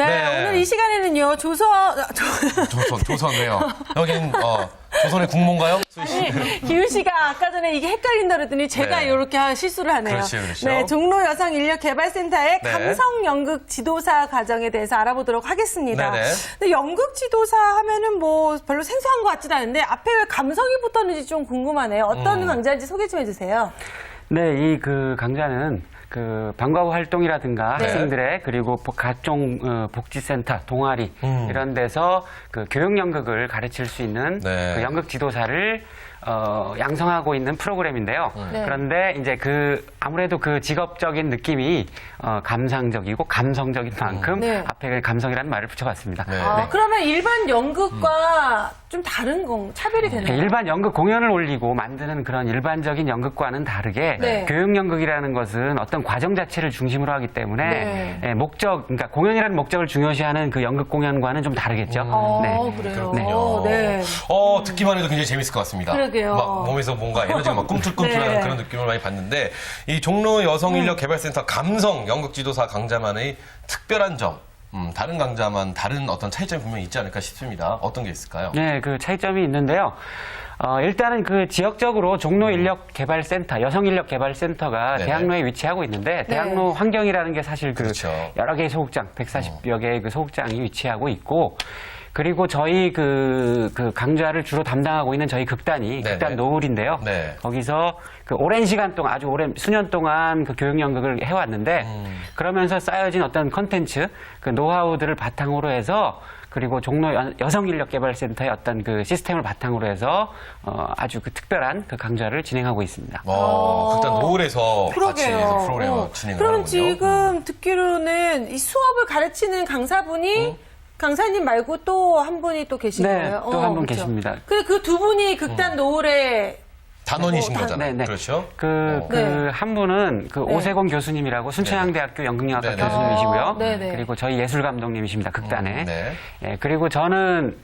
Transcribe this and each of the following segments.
네, 오늘 이 시간에는요, 조선이요. 여긴 조선의 국모인가요? 아니, 기훈 씨가 아까 전에 이게 헷갈린다 그랬더니 제가 네. 이렇게 실수를 하네요. 그렇죠. 네, 종로 여성인력개발센터의 네. 감성 연극 지도사 과정에 대해서 알아보도록 하겠습니다. 네네. 근데 연극 지도사 하면은 뭐 별로 생소한 것 같지는 않은데 앞에 왜 감성이 붙었는지 좀 궁금하네요. 어떤 강좌인지 소개 좀 해주세요. 네, 이 강좌는 방과 후 활동이라든가 네. 학생들의 그리고 각종 복지센터, 동아리 이런 데서 교육 연극을 가르칠 수 있는 네. 연극 지도사를 양성하고 있는 프로그램인데요. 네. 그런데 이제 아무래도 직업적인 느낌이 감상적이고 감성적인 만큼 네. 앞에 감성이라는 말을 붙여봤습니다. 네. 그러면 일반 연극과 좀 다른 차별이 되나요? 일반 연극 공연을 올리고 만드는 그런 일반적인 연극과는 다르게 네. 교육 연극이라는 것은 어떤 과정 자체를 중심으로 하기 때문에 네. 그러니까 공연이라는 목적을 중요시하는 연극 공연과는 좀 다르겠죠. 그래요. 그렇군요. 네. 듣기만 해도 굉장히 재밌을 것 같습니다. 그러게요. 막 몸에서 뭔가 에너지가 막 꿈틀꿈틀하는 네. 그런 느낌을 많이 받는데 이 종로 여성인력개발센터 감성 연극지도사 강좌만의 특별한 점, 다른 강좌만 다른 어떤 차이점이 분명히 있지 않을까 싶습니다. 어떤 게 있을까요? 네, 차이점이 있는데요. 일단은 지역적으로 종로인력개발센터, 여성인력개발센터가 네네. 대학로에 위치하고 있는데 대학로 환경이라는 게 사실 그렇죠. 여러 개의 소극장, 140여 개의 소극장이 위치하고 있고 그리고 저희 강좌를 주로 담당하고 있는 저희 극단이 네네. 극단 노을인데요. 네. 거기서 오랜 시간 동안 아주 오랜 수년 동안 교육 연극을 해왔는데 그러면서 쌓여진 어떤 컨텐츠, 노하우들을 바탕으로 해서 그리고 종로 여성인력개발센터의 어떤 시스템을 바탕으로 해서 아주 특별한 강좌를 진행하고 있습니다. 극단 노을에서 같이 그러게요. 프로그램을 진행을 그럼 하는군요. 지금 듣기로는 이 수업을 가르치는 강사분이 강사님 말고 또 한 분이 또 계신 네, 거예요? 또 한 분 그렇죠. 계십니다. 근데 그 두 분이 극단 노을에 단원이신 거잖아요. 네네. 그렇죠? 네. 한 분은 오세곤 교수님이라고 순천향대학교 연극영화과 네네. 교수님이시고요. 네네. 그리고 저희 예술 감독님이십니다. 극단에. 네. 예, 그리고 저는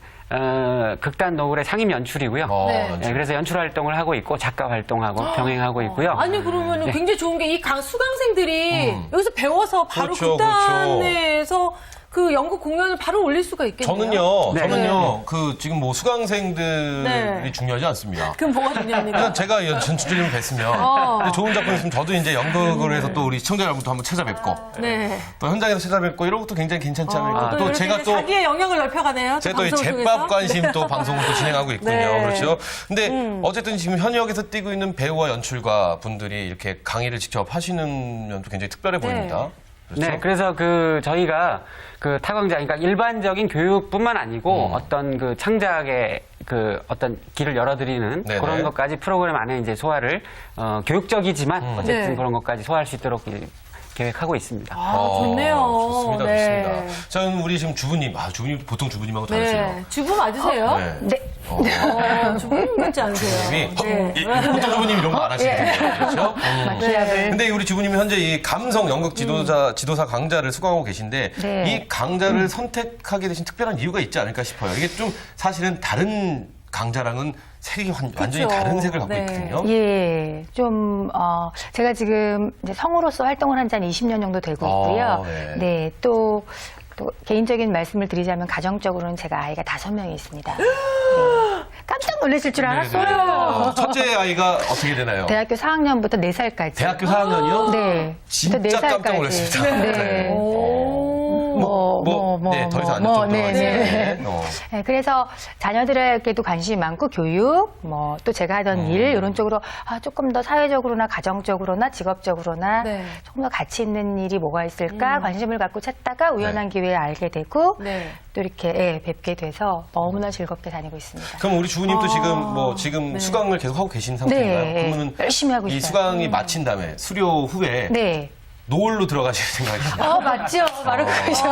극단 노을의 상임 연출이고요. 네. 예, 그래서 연출 활동을 하고 있고 작가 활동하고 병행하고 있고요. 아니 그러면 굉장히 좋은 게 이 수강생들이 여기서 배워서 바로 그렇죠, 극단에서 그 연극 공연을 바로 올릴 수가 있겠네요. 저는요, 지금 수강생들이 네. 중요하지 않습니다. 그럼 뭐가 중요합니까? 그냥 제가 전주님을 뵀으면 근데 좋은 작품 있으면 저도 이제 연극을 해서 또 우리 시청자 여러분도 한번 찾아뵙고 네. 또 현장에서 찾아뵙고 이런 것도 굉장히 괜찮지 않을까. 또 이렇게 제가 또 자기의 영역을 넓혀가네요. 제가 또 이 방송을 제밥 통해서. 관심 또 방송을 또 진행하고 있군요. 네. 그렇죠. 근데 어쨌든 지금 현역에서 뛰고 있는 배우와 연출가 분들이 이렇게 강의를 직접 하시는 면도 굉장히 특별해 보입니다. 그렇죠? 네, 그래서 저희가 타강자, 그러니까 일반적인 교육뿐만 아니고 어떤 창작의 어떤 길을 열어드리는 네네. 그런 것까지 프로그램 안에 이제 소화를 교육적이지만 어쨌든 네. 그런 것까지 소화할 수 있도록 계획하고 있습니다. 좋네요. 좋습니다, 네. 좋습니다. 자, 그럼 우리 지금 주부님, 주부님 보통 주부님하고 다르세요. 네. 주부 맞으세요? 네. 주부님 같지 않으세요? 주부님이 보통 주부님 이런 거 안 하시거든요. 그렇죠? 네. 근데 우리 주부님이 현재 이 감성 연극 지도사 강좌를 수강하고 계신데 네. 이 강좌를 선택하게 되신 특별한 이유가 있지 않을까 싶어요. 이게 좀 사실은 다른 강좌랑은 색이 완전히 다른 색을 갖고 네. 있거든요. 예, 제가 지금 이제 성우로서 활동을 한 지 한 20년 정도 되고 있고요. 네. 네, 또 개인적인 말씀을 드리자면 가정적으로는 제가 아이가 5명이 있습니다. 네. 깜짝 놀라실 줄 알았어요. 첫째 아이가 어떻게 되나요? 대학교 4학년부터 4살까지. 대학교 4학년이요? 네. 진짜 네 깜짝 살까지. 놀랐습니다. 네. 네, 더 이상 안 여쭤보도록 네, 네. 하겠습니다. 네, 그래서 자녀들에게도 관심이 많고 교육, 또 제가 하던 일 이런 쪽으로 조금 더 사회적으로나 가정적으로나 직업적으로나 네. 조금 더 가치 있는 일이 뭐가 있을까 관심을 갖고 찾다가 우연한 기회에 알게 되고 네. 또 이렇게 뵙게 돼서 너무나 즐겁게 다니고 있습니다. 그럼 우리 주부님도 지금 수강을 계속 하고 계신 상태인가요? 네. 그러면은 열심히 하고 이 있어요. 수강이 마친 다음에 수료 후에 네. 노을로 들어가실 생각이신가요? 맞죠. 바로 그러죠.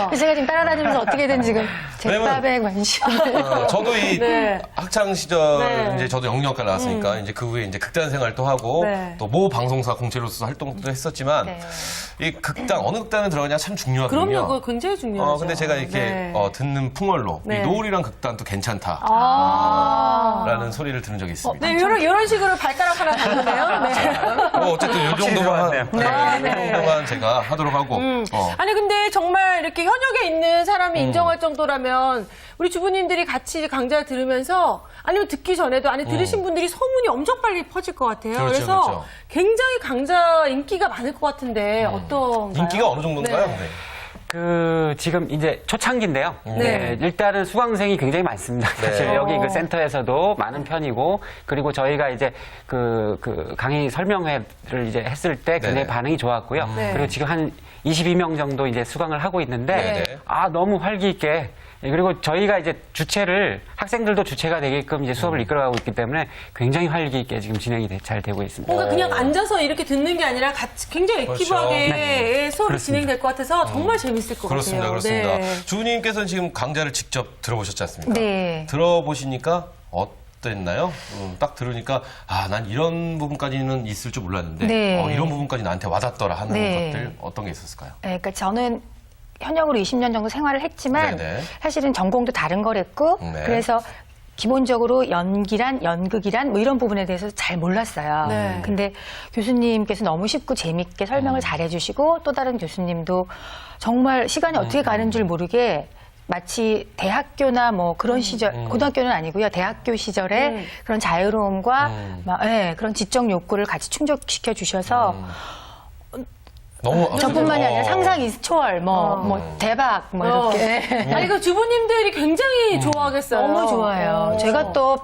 그래서 제가 지금 따라다니면서 어떻게든 지금 제밥에 관심을. 저도 이 네. 학창 시절 네. 이제 저도 영역과 나왔으니까 이제 그 후에 이제 극단 생활도 하고 네. 또 모 방송사 공채로서 활동도 했었지만 네. 이 어느 극단에 들어가냐 참 중요하거든요. 그럼요. 그거 굉장히 중요하죠. 근데 제가 이렇게 네. 듣는 풍월로 네. 이 노을이랑 극단도 괜찮다. 아. 라는 라는 소리를 들은 적이 있습니다. 네, 이런 식으로 발가락 하나 닿는데요. 네. 뭐 어쨌든 이 정도만, 이 정도만 제가 하도록 하고. 아니 근데 정말 이렇게 현역에 있는 사람이 인정할 정도라면 우리 주부님들이 같이 강좌를 들으면서 아니면 듣기 전에도 아니 들으신 분들이 소문이 엄청 빨리 퍼질 것 같아요. 그렇죠, 그래서 그렇죠. 굉장히 강좌 인기가 많을 것 같은데 어떤가요? 인기가 어느 정도인가요? 네. 네. 지금 이제 초창기인데요. 네. 일단은 수강생이 굉장히 많습니다. 사실 여기 그 센터에서도 많은 편이고, 그리고 저희가 이제 그 강의 설명회를 이제 했을 때 굉장히 네네. 반응이 좋았고요. 네. 그리고 지금 한 22명 정도 이제 수강을 하고 있는데, 네네. 너무 활기 있게. 그리고 저희가 이제 주체를 학생들도 주체가 되게끔 이제 수업을 이끌어가고 있기 때문에 굉장히 활기 있게 지금 진행이 잘 되고 있습니다. 뭔가 그냥 앉아서 이렇게 듣는 게 아니라 같이 굉장히 액티브하게 수업이 진행될 것 같아서 정말 재밌을 것 그렇습니다. 같아요. 그렇습니다. 네. 주부님께서는 지금 강좌를 직접 들어보셨지 않습니까? 네. 들어보시니까 어땠나요? 딱 들으니까 난 이런 부분까지는 있을 줄 몰랐는데 네. 이런 부분까지 나한테 와닿더라 하는 네. 것들 어떤 게 있었을까요? 네, 그러니까 저는 현역으로 20년 정도 생활을 했지만 네네. 사실은 전공도 다른 거랬고 네. 그래서 기본적으로 연기란 연극이란 뭐 이런 부분에 대해서 잘 몰랐어요. 네. 근데 교수님께서 너무 쉽고 재밌게 설명을 잘 해주시고 또 다른 교수님도 정말 시간이 어떻게 가는 줄 모르게 마치 대학교나 뭐 그런 시절, 고등학교는 아니고요. 대학교 시절에 그런 자유로움과 그런 지적 욕구를 같이 충족시켜 주셔서 너무 저뿐만이 아니라 상상 초월, 뭐 대박, 뭐 이렇게. 아니 그 주부님들이 굉장히 좋아하겠어요. 너무 좋아요. 제가 또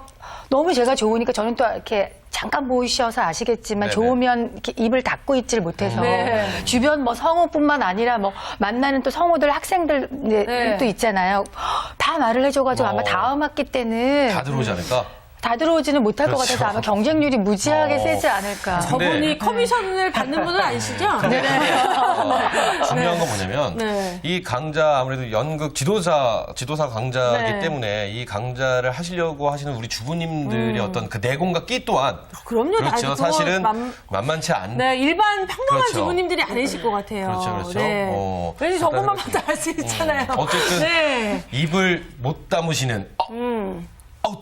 너무 제가 좋으니까 저는 또 이렇게 잠깐 보이셔서 아시겠지만 네네. 좋으면 이렇게 입을 닫고 있질 못해서 네. 주변 뭐 성우뿐만 아니라 뭐 만나는 또 성우들 학생들 네. 또 있잖아요. 다 말을 해줘가지고 아마 다음 학기 때는 다 들어오지 않을까? 다 들어오지는 못할 것 그렇죠. 같아서 아마 경쟁률이 무지하게 세지 않을까. 저분이 커미션을 받는 분은 아니시죠? 근데 중요한 건 뭐냐면 네. 이 강좌 아무래도 연극 지도사 강좌이기 네. 때문에 이 강좌를 하시려고 하시는 우리 주부님들의 어떤 그 내공과 끼 또한 그럼요. 그렇죠. 그거 사실은 만만치 않. 네, 일반 평범한 그렇죠. 주부님들이 아니실 것 같아요. 그렇죠, 그렇죠. 네. 왠지 저것만 봐도 알 수 있잖아요. 어쨌든 네. 입을 못 다무시는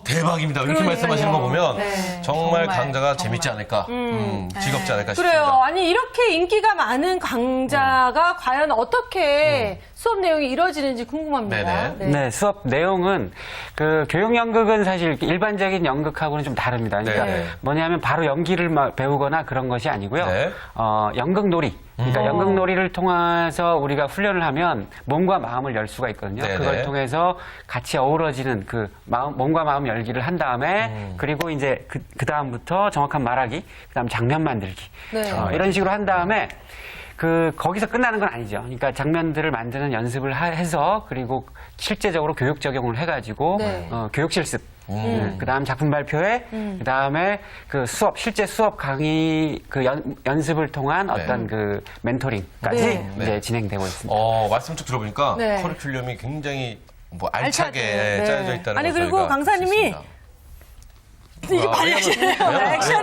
대박입니다. 이렇게 그러니까요. 말씀하시는 거 보면 네, 정말 정말, 강좌가 재밌지 않을까, 즐겁지 않을까 그래요. 싶습니다. 아니 이렇게 인기가 많은 강좌가 과연 어떻게 수업 내용이 이루어지는지 궁금합니다. 네네. 네, 수업 내용은 그 교육 연극은 사실 일반적인 연극하고는 좀 다릅니다. 그러니까 네네. 뭐냐면 바로 연기를 배우거나 그런 것이 아니고요. 네. 연극놀이. 그러니까 연극놀이를 통해서 우리가 훈련을 하면 몸과 마음을 열 수가 있거든요. 네네. 그걸 통해서 같이 어우러지는 그 몸과 마음 열기를 한 다음에 그리고 이제 그 다음부터 정확한 말하기, 그다음 장면 만들기 네. 이런 식으로 한 다음에 거기서 끝나는 건 아니죠. 그러니까 장면들을 만드는 연습을 해서 그리고 실제적으로 교육 적용을 해가지고 네. 교육 실습. 그다음 작품 발표회, 그다음에 실제 수업 강의 연습을 통한 어떤 그 멘토링까지 네. 이제 진행되고 있습니다. 말씀 쭉 들어보니까 네. 커리큘럼이 굉장히 알차게 알차게, 네. 짜여져 있다는 아니, 걸 그리고 저희가 강사님이 알수 있습니다. 이게 많이 하시네요.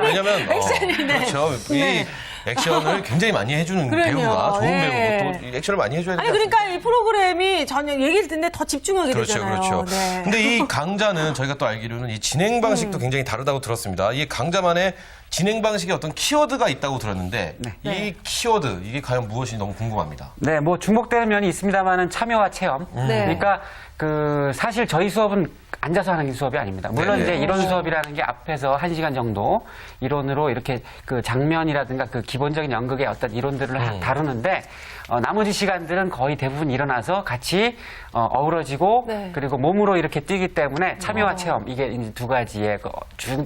왜냐면 액션이, 네. 그렇죠. 네. 이 액션을 굉장히 많이 해주는 그럼요. 배우가 좋은 네. 배우고 또 액션을 많이 해줘야 되지 아니 그러니까 이 프로그램이 전혀 얘기를 듣는데 더 집중하게 그렇죠, 되잖아요. 그렇죠. 네. 근데 이 강좌는 저희가 또 알기로는 이 진행 방식도 굉장히 다르다고 들었습니다. 이 강좌만의 진행 방식에 어떤 키워드가 있다고 들었는데 이 키워드 이게 과연 무엇인지 너무 궁금합니다. 네, 뭐 중복되는 면이 있습니다만은 참여와 체험. 네. 그러니까 사실 저희 수업은 앉아서 하는 수업이 아닙니다. 물론 네네. 이제 이론 수업이라는 게 앞에서 1시간 정도 이론으로 이렇게 그 장면이라든가 그 기본적인 연극의 어떤 이론들을 다루는데 나머지 시간들은 거의 대부분 일어나서 같이 어우러지고 네. 그리고 몸으로 이렇게 뛰기 때문에 참여와 체험 이게 이제 두 가지의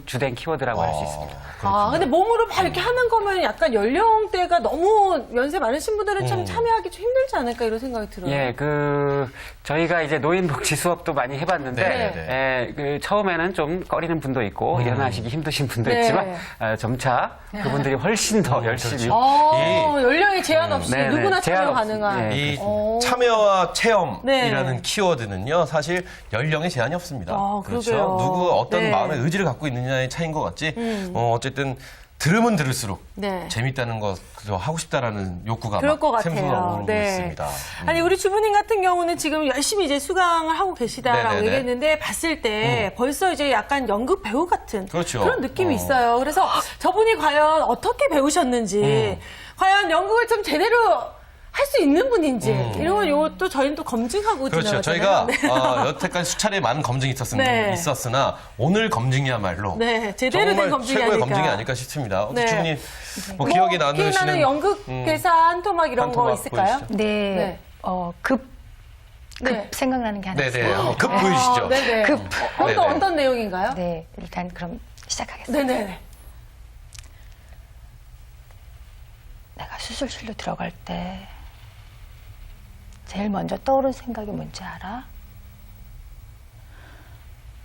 주된 키워드라고 할 수 있습니다. 근데 몸으로 막 이렇게 하는 거면 약간 연령대가 너무 연세 많으신 분들은 참 참여하기 좀 힘들지 않을까 이런 생각이 들어요. 예, 저희가 이제 노인복지 수업도 많이 해봤는데, 처음에는 좀 꺼리는 분도 있고, 일어나시기 힘드신 분도 네. 있지만, 점차 그분들이 훨씬 더 열심히. 연령에 제한 없이 네네, 누구나 참여 제한 없이. 가능한. 예. 이 참여와 체험이라는 네. 키워드는요, 사실 연령에 제한이 없습니다. 그러게요. 누구 어떤 네. 마음의 의지를 갖고 있느냐의 차이인 것 같지. 어쨌든 들으면 들을수록 네. 재밌다는 거 그저 하고 싶다라는 욕구가 그럴 막 것 샘솟아 같아요. 오르고 네. 있습니다. 아니 우리 주부님 같은 경우는 지금 열심히 이제 수강을 하고 계시다라고 네네네. 얘기했는데 봤을 때 벌써 이제 약간 연극 배우 같은 그렇죠. 런 느낌이 있어요. 그래서 저분이 과연 어떻게 배우셨는지, 과연 연극을 좀 제대로 할 수 있는 분인지 이런 건 요것도 저희는 또 검증하고 그렇죠. 지나가잖아요. 저희가 네. 여태까지 수차례 많은 검증이 네. 있었으나 오늘 검증이야말로 네, 제대로 된 정말 검증이 최고의 아닐까. 검증이 아닐까 싶습니다. 네. 주부님 뭐 기억에 남으시는 기억나는 연극 대사 한 토막 이런 한 거 토막 있을까요? 보여주시죠. 네. 네. 급 네. 생각나는 게 하나 네네 있어요. 한번 급 보여주시죠. 네네. 급. 네네. 어떤 내용인가요? 네, 일단 그럼 시작하겠습니다. 네네. 내가 수술실로 들어갈 때 제일 먼저 떠오른 생각이 뭔지 알아?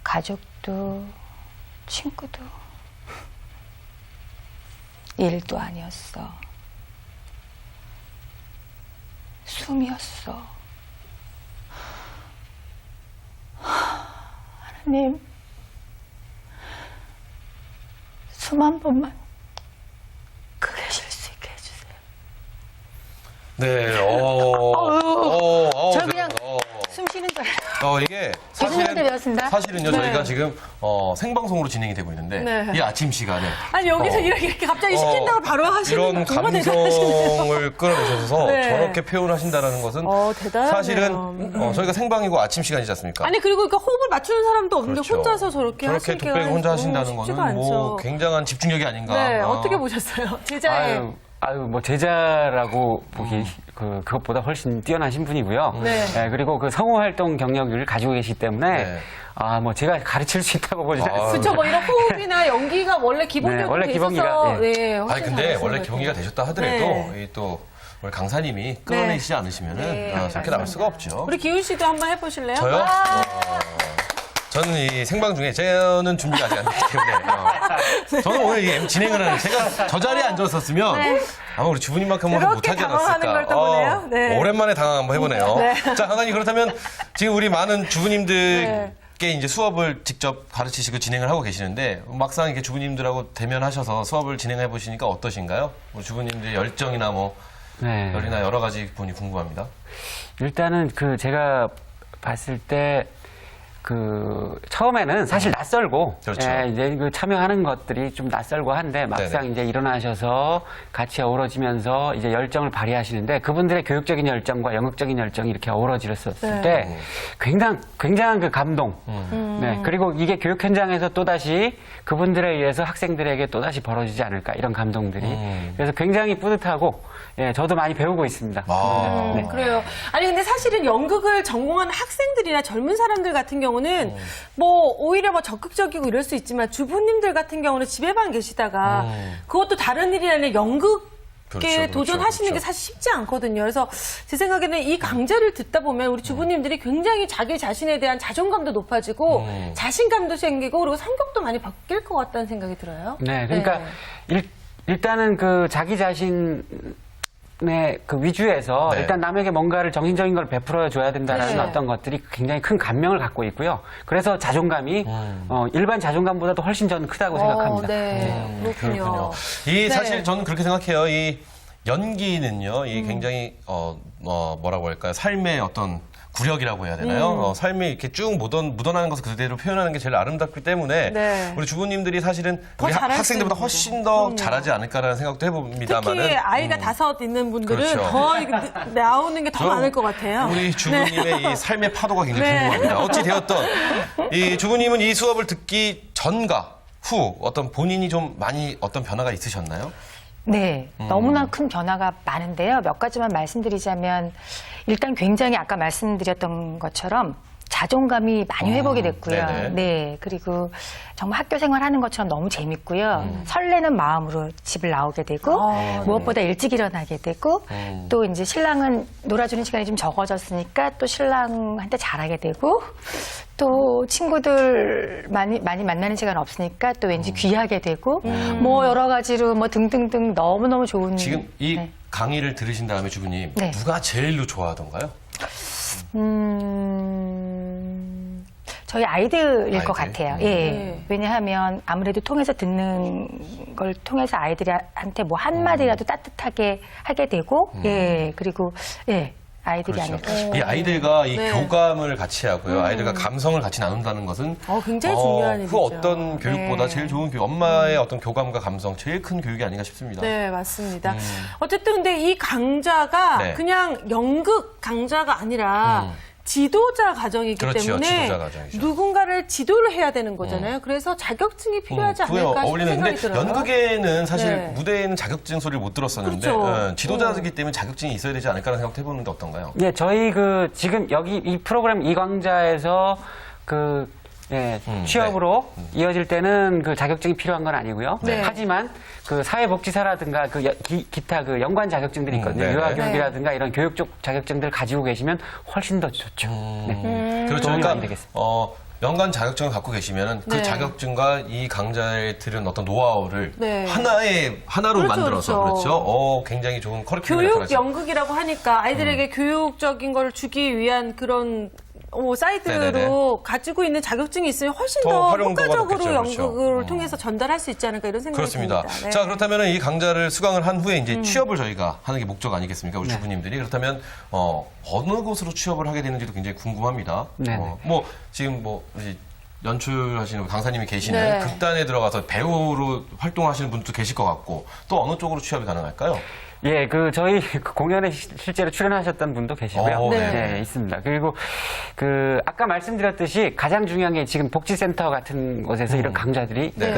가족도 친구도 일도 아니었어. 숨이었어. 하나님, 숨 한 번만 크게 쉴 수 있게 해주세요. 네. 저 그냥 숨 쉬는 줄 알아요. 이게 교수님한테 배웠습니다. 사실은요 네. 저희가 지금 생방송으로 진행이 되고 있는데 네. 이 아침 시간에 아니 여기서 이렇게 갑자기 시킨다고 바로 하시는 이런 건 정말 대단하시네요. 감성을 끌어내셔서 네. 저렇게 표현하신다는 것은 대단하네요. 사실은 저희가 생방이고 아침 시간이지 않습니까? 아니 그리고 그러니까 호흡을 맞추는 사람도 없는데 그렇죠. 혼자서 저렇게 저렇게 하시기가 독백을 혼자 하신다는 쉽지가 거는 뭐 않죠. 굉장한 집중력이 아닌가. 네, 어떻게 보셨어요? 제자의 뭐 제자라고 보기 그것보다 훨씬 뛰어나신 분이고요. 네. 그리고 그 성우 활동 경력을 가지고 계시기 때문에 네. 뭐 제가 가르칠 수 있다고 보지 않습니다. 그렇죠. 뭐 이런 호흡이나 연기가 원래 기본적으로 네, 원래 돼 기본기라, 있어서 네. 네, 훨씬 아니 근데 잘하시는 원래 것 경위가 같아요. 되셨다 하더라도 네. 이 또 우리 강사님이 끌어내시지 않으시면은 네, 저렇게 맞습니다. 나올 수가 없죠. 우리 기훈 씨도 한번 해보실래요? 저요? 저는 이 생방 중에 저는 준비가 아직 안 됐기 때문에 저는 오늘 이 진행을 하는 제가 저 자리에 앉았었으면 아마 우리 주부님만큼은 그렇게 못하지 당황하는 않았을까. 걸 또 보네요. 네. 오랜만에 당황 한번 해보네요. 네. 자, 강사님 그렇다면 지금 우리 많은 주부님들께 이제 수업을 직접 가르치시고 진행을 하고 계시는데 막상 이렇게 주부님들하고 대면하셔서 수업을 진행해 보시니까 어떠신가요? 뭐 주부님들의 열정이나 뭐 네. 열이나 여러 가지 부분이 궁금합니다. 일단은 제가 봤을 때 처음에는 사실 낯설고 그렇죠. 이제 참여하는 것들이 좀 낯설고 한데 막상 네네. 이제 일어나셔서 같이 어우러지면서 이제 열정을 발휘하시는데 그분들의 교육적인 열정과 연극적인 열정이 이렇게 어우러졌을 네. 때 굉장한 그 감동. 네. 그리고 이게 교육 현장에서 또다시 그분들에 의해서 학생들에게 또다시 벌어지지 않을까 이런 감동들이. 그래서 굉장히 뿌듯하고 저도 많이 배우고 있습니다. 아. 네. 그래요. 아니 근데 사실은 연극을 전공하는 학생들이나 젊은 사람들 같은 경우는 뭐 오히려 뭐 적극적이고 이럴 수 있지만 주부님들 같은 경우는 집에만 계시다가 그것도 다른 일이 아니라 연극 에 그렇죠, 도전하시는 그렇죠. 게 사실 쉽지 않거든요. 그래서 제 생각에는 이 강좌를 듣다 보면 우리 주부님들이 굉장히 자기 자신에 대한 자존감도 높아지고 자신감도 생기고 그리고 성격도 많이 바뀔 것 같다는 생각이 들어요. 네, 그러니까 일단은 자기 자신의 위주에서 네. 일단 남에게 뭔가를 정신적인 걸 베풀어 줘야 된다라는 네. 어떤 것들이 굉장히 큰 감명을 갖고 있고요. 그래서 자존감이 일반 자존감보다도 훨씬 저는 크다고 생각합니다. 네, 그렇군요. 이 네. 사실 저는 그렇게 생각해요. 이 연기는요, 이 굉장히 뭐라고 할까요? 삶의 어떤 구력이라고 해야 되나요? 삶이 이렇게 쭉 묻어나는 것을 그대로 표현하는 게 제일 아름답기 때문에 네. 우리 주부님들이 사실은 더 우리 잘할 수 학생들보다 있는 훨씬 더 거죠. 잘하지 않을까라는 생각도 해봅니다만은 특히 아이가 5 있는 분들은 그렇죠. 더 이렇게 나오는 게 더 저는 많을 것 같아요. 우리 주부님의 이 삶의 파도가 굉장히 네. 궁금합니다. 어찌 되었던 이 주부님은 이 수업을 듣기 전과 후 어떤 본인이 좀 많이 어떤 변화가 있으셨나요? 네, 너무나 큰 변화가 많은데요. 몇 가지만 말씀드리자면 일단 굉장히 아까 말씀드렸던 것처럼 자존감이 많이 회복이 됐고요. 네네. 네, 그리고 정말 학교 생활하는 것처럼 너무 재밌고요. 설레는 마음으로 집을 나오게 되고 무엇보다 일찍 일어나게 되고 또 이제 신랑은 놀아주는 시간이 좀 적어졌으니까 또 신랑한테 잘하게 되고 또 친구들 많이 만나는 시간 없으니까 또 왠지 귀하게 되고 뭐 여러 가지로 뭐 등등등 너무너무 좋은 지금 이 네. 강의를 들으신 다음에 주부님 네. 누가 제일로 좋아하던가요? 저희 아이들일 것 아이들? 같아요. 예. 왜냐하면 아무래도 통해서 듣는 걸 통해서 아이들한테 뭐 한마디라도 따뜻하게 하게 되고, 예. 그리고, 예. 아이들이 아닐까 싶어요. 이 아이들과 이 네. 교감을 같이 하고요. 아이들과 감성을 같이 나눈다는 것은 굉장히 중요한 그 일이죠. 어떤 교육보다 네. 제일 좋은 교육, 엄마의 어떤 교감과 감성, 제일 큰 교육이 아닌가 싶습니다. 네, 맞습니다. 어쨌든 근데 이 강자가 네. 그냥 연극 강자가 아니라 지도자 과정이기 그렇죠, 때문에 지도자 과정이죠. 누군가를 지도를 해야 되는 거잖아요. 그래서 자격증이 필요하지 그거에 않을까 싶은 어울리는 생각이 근데 들어요. 연극에는 사실 네. 무대에는 자격증 소리를 못 들었었는데 그렇죠. 지도자이기 때문에 자격증이 있어야 되지 않을까라는 생각도 해보는데 어떤가요? 예, 저희 지금 여기 이 프로그램 이광자에서 취업으로 이어질 때는 그 자격증이 필요한 건 아니고요. 네. 하지만 그 사회복지사라든가 기타 그 연관 자격증들이 있거든요. 네. 유아교육이라든가 이런 교육 쪽 자격증들 가지고 계시면 훨씬 더 좋죠. 네. 그렇죠. 도움이 그러니까 많이 되겠습니다. 연관 자격증을 갖고 계시면은 그 네. 자격증과 이 강좌에 들은 어떤 노하우를 네. 하나로 그렇죠, 만들어서 그렇죠. 그렇죠. 굉장히 좋은 커리큘럼을 교육 나타내죠. 연극이라고 하니까 아이들에게 교육적인 걸 주기 위한 그런 사이드로 네네네. 가지고 있는 자격증이 있으면 훨씬 더 더 활용도가 효과적으로 높겠죠, 그렇죠. 연극을 통해서 전달할 수 있지 않을까 이런 생각이 그렇습니다. 듭니다. 네. 자, 그렇다면 이 강좌를 수강을 한 후에 이제 취업을 저희가 하는 게 목적 아니겠습니까? 우리 주부님들이. 그렇다면, 어느 곳으로 취업을 하게 되는지도 굉장히 궁금합니다. 네네. 지금 우리 연출하시는 강사님이 계시는 네. 극단에 들어가서 배우로 활동하시는 분도 계실 것 같고, 또 어느 쪽으로 취업이 가능할까요? 예, 저희 공연에 실제로 출연하셨던 분도 계시고요. 네. 네, 있습니다. 그리고 아까 말씀드렸듯이 가장 중요한 게 지금 복지센터 같은 곳에서 이런 강좌들이 네.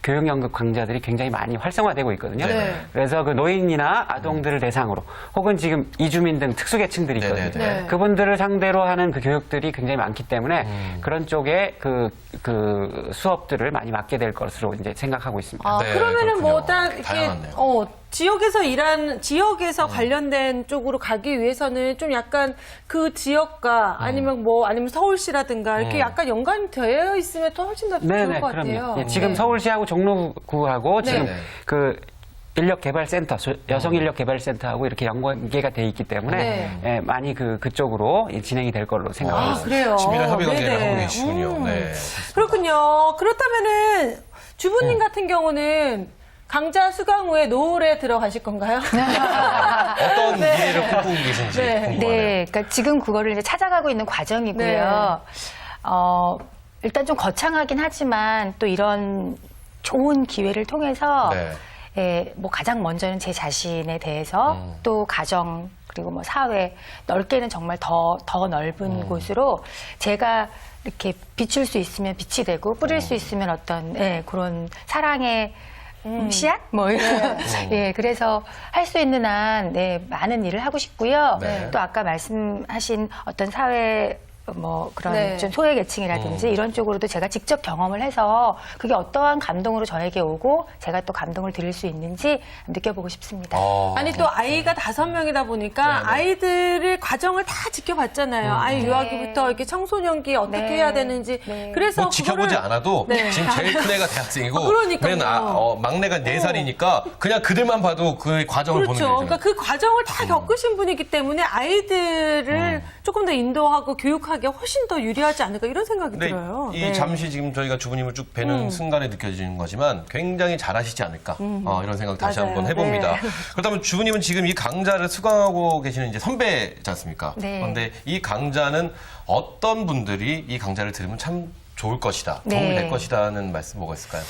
교육연극 강좌들이 굉장히 많이 활성화되고 있거든요. 네. 그래서 노인이나 아동들을 대상으로 혹은 지금 이주민 등 특수계층들이 있거든요. 네. 네. 그분들을 상대로 하는 그 교육들이 굉장히 많기 때문에 그런 쪽에 그 수업들을 많이 맡게 될 것으로 이제 생각하고 있습니다. 네, 그러면은 그렇군요. 딱 이렇게 다양하네요. 지역에서 관련된 쪽으로 가기 위해서는 좀 약간 그 지역과 아니면 서울시라든가 이렇게 약간 연관이 되어 있으면 더 훨씬 더 좋을 것 같아요. 그럼요. 예, 지금 네. 서울시하고 종로구하고 지금 네. 인력개발센터, 여성인력개발센터하고 이렇게 연계가 돼 있기 때문에 예, 많이 그쪽으로 진행이 될 걸로 생각하고 있습니다. 그래요. 친밀한 협의 관계를 네네. 하고 계시군요. 네. 그렇군요. 그렇다면은 주부님 같은 경우는 강좌 수강 후에 노을에 들어가실 건가요? 어떤 미래를 꿈꾸고 계신지 네. 궁금하네요. 네, 그러니까 지금 그거를 이제 찾아가고 있는 과정이고요. 일단 좀 거창하긴 하지만 또 이런 좋은 기회를 통해서 네. 가장 먼저는 제 자신에 대해서 또 가정 그리고 사회 넓게는 정말 더 넓은 곳으로 제가 이렇게 비출 수 있으면 빛이 되고 뿌릴 수 있으면 어떤 그런 사랑의 씨앗? 예, 그래서 할 수 있는 한, 많은 일을 하고 싶고요. 네. 또 아까 말씀하신 어떤 사회, 그런 네. 좀 소외계층이라든지 이런 쪽으로도 제가 직접 경험을 해서 그게 어떠한 감동으로 저에게 오고 제가 또 감동을 드릴 수 있는지 느껴보고 싶습니다. 아니 또 아이가 5명이다 보니까 네네. 아이들의 과정을 다 지켜봤잖아요. 아이 유아기부터 이렇게 청소년기 어떻게 네. 해야 되는지. 네. 그래서 지켜보지 그거를- 않아도 네. 지금 제일 큰 애가 대학생이고 그러니까요. 막내가 4살이니까 그냥 그들만 봐도 그 과정을 보는 그렇죠. 거죠. 그러니까 그 과정을 다 겪으신 분이기 때문에 아이들을 조금 더 인도하고 교육하기가 훨씬 더 유리하지 않을까 이런 생각이 근데 들어요. 이 네. 잠시 지금 저희가 주부님을 쭉 뵈는 순간에 느껴지는 거지만 굉장히 잘하시지 않을까 이런 생각 다시 맞아요. 한번 해봅니다. 네. 그렇다면 주부님은 지금 이 강좌를 수강하고 계시는 이제 선배지 않습니까? 네. 그런데 이 강좌는 어떤 분들이 이 강좌를 들으면 참 좋을 것이다, 도움이 네. 될 것이다는 말씀 뭐가 있을까요?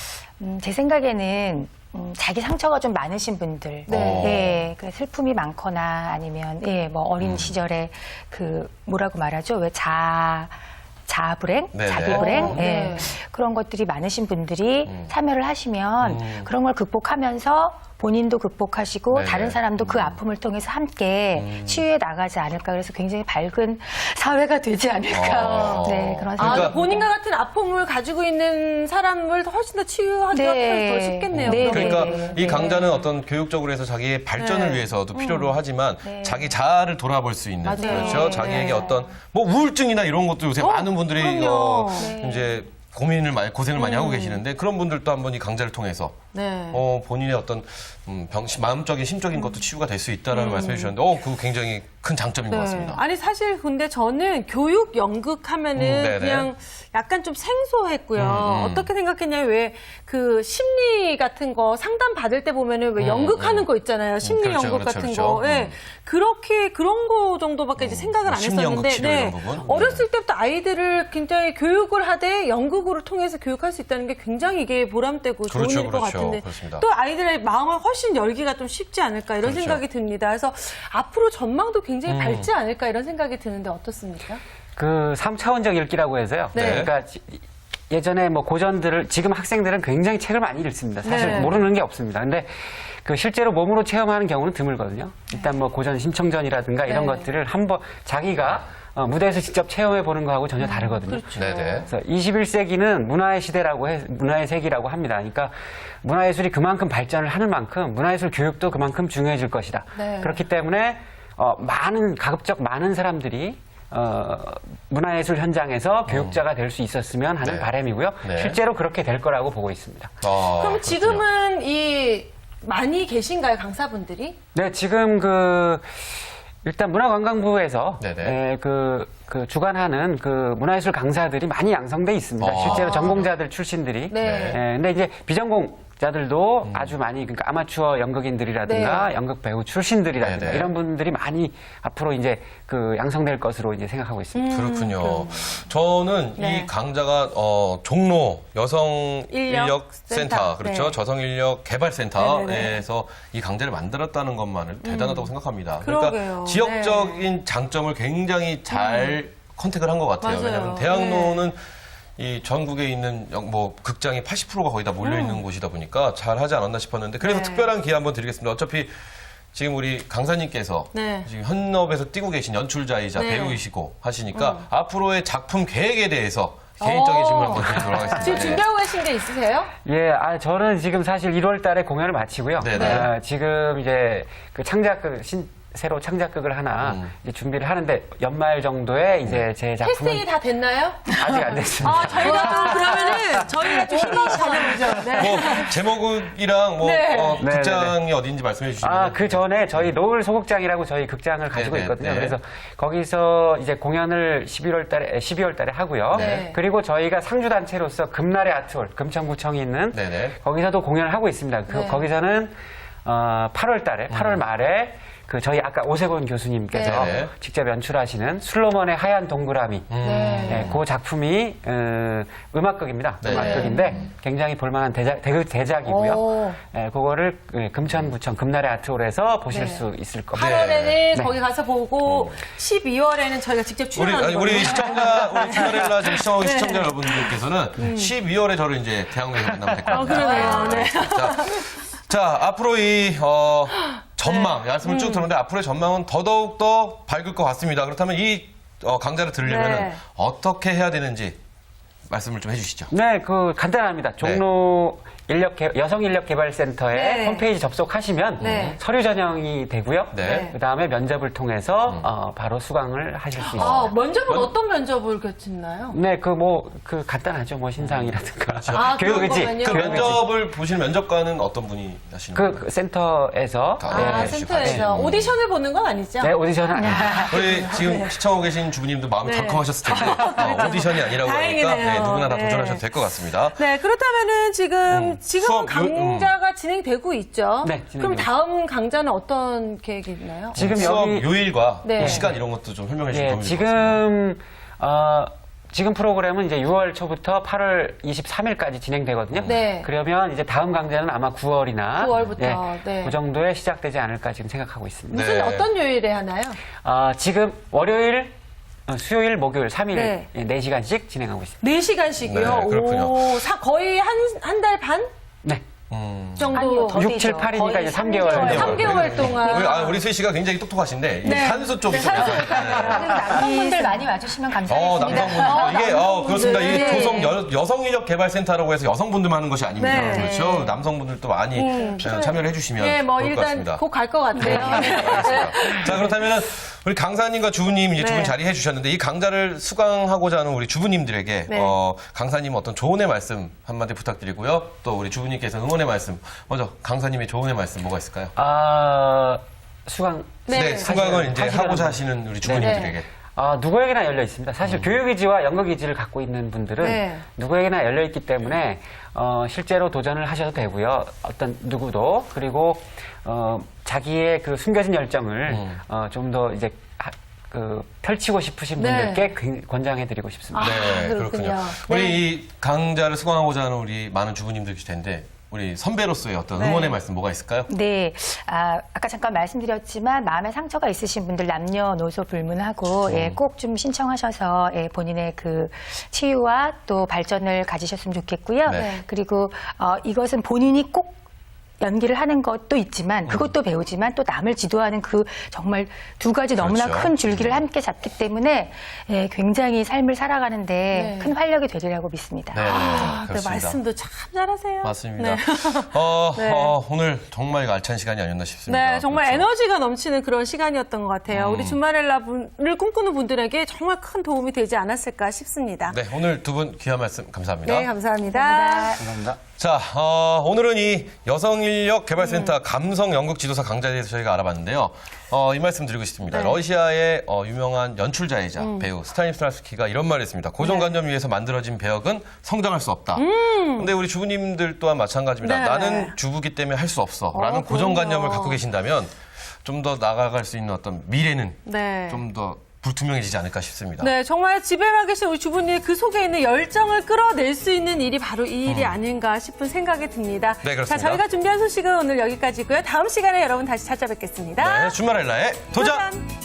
제 생각에는 자기 상처가 좀 많으신 분들, 네. 그 슬픔이 많거나 아니면 어린 시절에 뭐라고 말하죠? 왜 자아불행, 네네. 자기불행, 네. 그런 것들이 많으신 분들이 참여를 하시면 그런 걸 극복하면서 본인도 극복하시고 네네. 다른 사람도 그 아픔을 통해서 함께 치유해 나가지 않을까 그래서 굉장히 밝은 사회가 되지 않을까 그런 생각이 그러니까 본인과 같은 아픔을 가지고 있는 사람을 훨씬 더 치유하기가 네. 더 쉽겠네요. 네. 그러니까 네. 이 강좌는 어떤 교육적으로 해서 자기의 발전을 네. 위해서도 필요로 하지만 네. 자기 자아를 돌아볼 수 있는 맞아요. 그렇죠. 자기에게 네. 어떤 우울증이나 이런 것도 요새 많은 분들이 그럼요. 이제 고생을 많이 하고 계시는데 그런 분들도 한번 이 강좌를 통해서 네. 본인의 어떤 마음적인 심적인 것도 치유가 될 수 있다라는 말씀해 주셨는데 그거 굉장히 큰 장점인 것 같습니다. 아니 사실 근데 저는 교육 연극 하면은 네네. 그냥 약간 좀 생소했고요. 어떻게 생각했냐면 왜 그 심리 같은 거 상담 받을 때 보면은 왜 연극하는 거 있잖아요. 심리 그렇죠, 연극 그렇죠, 같은 그렇죠. 거. 예. 그렇게 그런 거 정도밖에 이제 생각을 안 심리 연극 했었는데 치료 이런 부분? 어렸을 때부터 아이들을 굉장히 교육을 하되 연극으로 통해서 교육할 수 있다는 게 굉장히 이게 보람되고 좋은 그렇죠, 일일 것 그렇죠. 같은데 그렇습니다. 또 아이들의 마음을 훨씬 열기가 좀 쉽지 않을까 이런 그렇죠. 생각이 듭니다. 그래서 앞으로 전망도 굉장히 밝지 않을까 이런 생각이 드는데 어떻습니까? 그 3차원적 읽기라고 해서요. 네. 그러니까 예전에 뭐 고전들을 지금 학생들은 굉장히 책을 많이 읽습니다. 사실 네. 모르는 게 없습니다. 근데 그 실제로 몸으로 체험하는 경우는 드물거든요. 일단 뭐 고전 신청전이라든가 이런 네. 것들을 한번 자기가 무대에서 직접 체험해 보는 거하고 전혀 다르거든요. 그렇죠. 네네. 그래서 21세기는 문화의 시대라고 문화의 세기라고 합니다. 그러니까 문화예술이 그만큼 발전을 하는 만큼 문화예술 교육도 그만큼 중요해질 것이다. 네. 그렇기 때문에 가급적 많은 사람들이 문화예술 현장에서 교육자가 될 수 있었으면 하는 네. 바람이고요. 네. 실제로 그렇게 될 거라고 보고 있습니다. 아, 그럼 그렇군요. 지금은 많이 계신가요, 강사분들이? 네, 지금 일단 문화관광부에서 네네. 그 주관하는 그 문화예술 강사들이 많이 양성돼 있습니다. 실제로 전공자들 출신들이. 네. 근데 이제 비전공자들도 아주 많이 그러니까 아마추어 연극인들이라든가 연극 배우 출신들이라든가 네네. 이런 분들이 많이 앞으로 이제 그 양성될 것으로 이제 생각하고 있습니다. 그렇군요. 저는 네. 이 강좌가 종로 여성 인력 센터. 센터, 그렇죠. 네. 저성 인력 개발 네네네. 센터에서 이 강좌를 만들었다는 것만을 대단하다고 생각합니다. 그러니까 그러게요. 지역적인 장점을 굉장히 잘 컨택을 한 것 같아요. 맞아요. 왜냐하면 대학로는 이 전국에 있는 뭐 극장이 80%가 거의 다 몰려 있는 곳이다 보니까 잘 하지 않았나 싶었는데 그래서 네. 특별한 기회 한번 드리겠습니다. 어차피 지금 우리 강사님께서 네. 지금 현업에서 뛰고 계신 연출자이자 네. 배우이시고 하시니까 앞으로의 작품 계획에 대해서 개인적인 질문 한번 드리도록 하겠습니다. 지금 준비하고 계신 게 있으세요? 예, 저는 지금 사실 1월 달에 공연을 마치고요. 네네. 지금 이제 그 새로 창작극을 하나 이제 준비를 하는데 연말 정도에 이제 제 작품은 캐스팅이 다 됐나요? 아직 안 됐습니다. 아, 저희가 좀 희망 가져보죠. 네. 뭐 제목이랑 뭐 네. 극장이 어딘지 말씀해 주시면 그 전에 저희 노을 소극장이라고 저희 극장을 가지고 네네, 있거든요. 네. 그래서 거기서 이제 공연을 12월 달에 하고요. 네. 그리고 저희가 상주단체로서 금날의 아트홀, 금천구청이 있는 네네. 거기서도 공연을 하고 있습니다. 네. 거기서는 8월 말에 그 저희 아까 오세곤 교수님께서 네. 직접 연출하시는 슬로몬의 하얀 동그라미 네. 그 작품이 음악극입니다. 네. 음악극인데 굉장히 볼만한 대작이고요. 오. 그거를 금천구청 금날의 아트홀에서 보실 네. 수 있을 겁니다. 8월에는 거기 가서 보고 12월에는 저희가 직접 출연하는 거예요. 우리 시청자, 우리 주말엘라 지금 시청하고 계신 시청자 여러분들께서는 12월에 저를 이제 대학로에서 만나면 될 것 같아요. 그러네요. 네. 자, 앞으로 이 전망, 말씀을 쭉 들었는데 앞으로의 전망은 더더욱 더 밝을 것 같습니다. 그렇다면 이 강좌를 들으려면 네. 어떻게 해야 되는지 말씀을 좀 해주시죠. 네, 간단합니다. 종로 여성인력개발센터에 네. 홈페이지 접속하시면 네. 서류 전형이 되고요. 네. 그 다음에 면접을 통해서 바로 수강을 하실 수 있습니다. 면접은 어떤 면접을 교치나요? 네, 간단하죠. 뭐 신상이라든가. 그거군요. 그 면접을 보시는 면접관은 어떤 분이 하시는 거예요? 그 센터에서. 네. 센터에서 오디션을 보는 건 아니죠? 네, 오디션은 아닙니다. 우리 지금 시청하고 계신 주부님도 마음이 네. 덜컹하셨을 텐데 오디션이 아니라고 하니까 다행이네요. 누구나 다 네. 도전하셔도 될 것 같습니다. 네, 그렇다면은 지금 수업 강좌가 진행되고 있죠. 네, 그럼 진행되고 다음 강좌는 어떤 계획이 있나요? 지금 수업 여기 요일과 네. 시간 이런 것도 좀 설명해 주시면 예, 도움이 될 것 같습니다. 지금 프로그램은 이제 6월 초부터 8월 23일까지 진행되거든요. 네. 그러면 이제 다음 강좌는 아마 9월이나 9월부터, 네. 그 정도에 시작되지 않을까 지금 생각하고 있습니다. 무슨 네. 어떤 요일에 하나요? 지금 월요일, 수요일, 목요일 3일 네. 4시간씩 진행하고 있습니다. 4시간씩이요? 네, 그렇군요. 거의 한 달 반 네. 정도. 아니요, 더 6, 7, 되죠. 8이니까 거의 이제 3개월. 3개월 동안. 우리 수희 씨가 굉장히 똑똑하신데 이 네. 산수 쪽이 좀 남성분들 많이 와주시면 감사하겠습니다. 남성분들 이게 그렇습니다. 네. 이게 여성인력개발센터라고 해서 여성분들만 하는 것이 아닙니다. 네. 그렇죠. 남성분들도 많이 참여를 해주시면 네, 뭐 좋을 것 일단 같습니다. 곧 갈 것 같아요. 알겠습니다. 자, 그렇다면 우리 강사님과 주부님 이제 두 분 네. 자리해 주셨는데 이 강좌를 수강하고자 하는 우리 주부님들에게 네. 강사님 어떤 조언의 말씀 한마디 부탁드리고요. 또 우리 주부님께서 응원의 말씀. 먼저 강사님의 조언의 말씀 뭐가 있을까요? 수강 네, 수강을 이제 하시려는 하고자 분. 하시는 우리 주부님들에게. 누구에게나 열려 있습니다. 사실 교육의지와 연극의지를 갖고 있는 분들은 네. 누구에게나 열려 있기 때문에 실제로 도전을 하셔도 되고요. 어떤 누구도 그리고 자기의 그 숨겨진 열정을 좀 더 이제 펼치고 싶으신 네. 분들께 권장해드리고 싶습니다. 네, 그렇군요. 그렇군요. 우리 이 강좌를 수강하고자 하는 우리 많은 주부님들 계실 텐데 우리 선배로서의 어떤 네. 응원의 말씀 뭐가 있을까요? 네, 아까 잠깐 말씀드렸지만 마음에 상처가 있으신 분들 남녀노소 불문하고 꼭 좀 신청하셔서 본인의 그 치유와 또 발전을 가지셨으면 좋겠고요. 네. 그리고 이것은 본인이 꼭 연기를 하는 것도 있지만 그것도 배우지만 또 남을 지도하는 그 정말 두 가지 너무나 그렇죠. 큰 줄기를 함께 잡기 때문에 굉장히 삶을 살아가는데 네. 큰 활력이 되리라고 믿습니다. 네, 네, 그렇습니다. 말씀도 참 잘하세요. 맞습니다. 네. 네. 오늘 정말 알찬 시간이 아니었나 싶습니다. 네, 정말 그렇죠. 에너지가 넘치는 그런 시간이었던 것 같아요. 우리 주말엘라 분을 꿈꾸는 분들에게 정말 큰 도움이 되지 않았을까 싶습니다. 네, 오늘 두 분 귀한 말씀 감사합니다. 네, 감사합니다. 감사합니다. 자, 오늘은 이 여성인력개발센터 감성연극지도사 강좌에 대해서 저희가 알아봤는데요. 이 말씀 드리고 싶습니다. 네. 러시아의 유명한 연출자이자 배우 스타니스라스키가 이런 말을 했습니다. 고정관념 위에서 만들어진 배역은 성장할 수 없다. 근데 우리 주부님들 또한 마찬가지입니다. 네. 나는 주부기 때문에 할 수 없어. 라는 고정관념을 그럼요. 갖고 계신다면 좀 더 나아갈 수 있는 어떤 미래는 네. 좀 더 불투명해지지 않을까 싶습니다. 네, 정말 집에만 계신 우리 주부님 그 속에 있는 열정을 끌어낼 수 있는 일이 바로 이 일이 아닌가 싶은 생각이 듭니다. 네, 그렇습니다. 자, 저희가 준비한 소식은 오늘 여기까지고요. 다음 시간에 여러분 다시 찾아뵙겠습니다. 네, 주말엘라의 도전!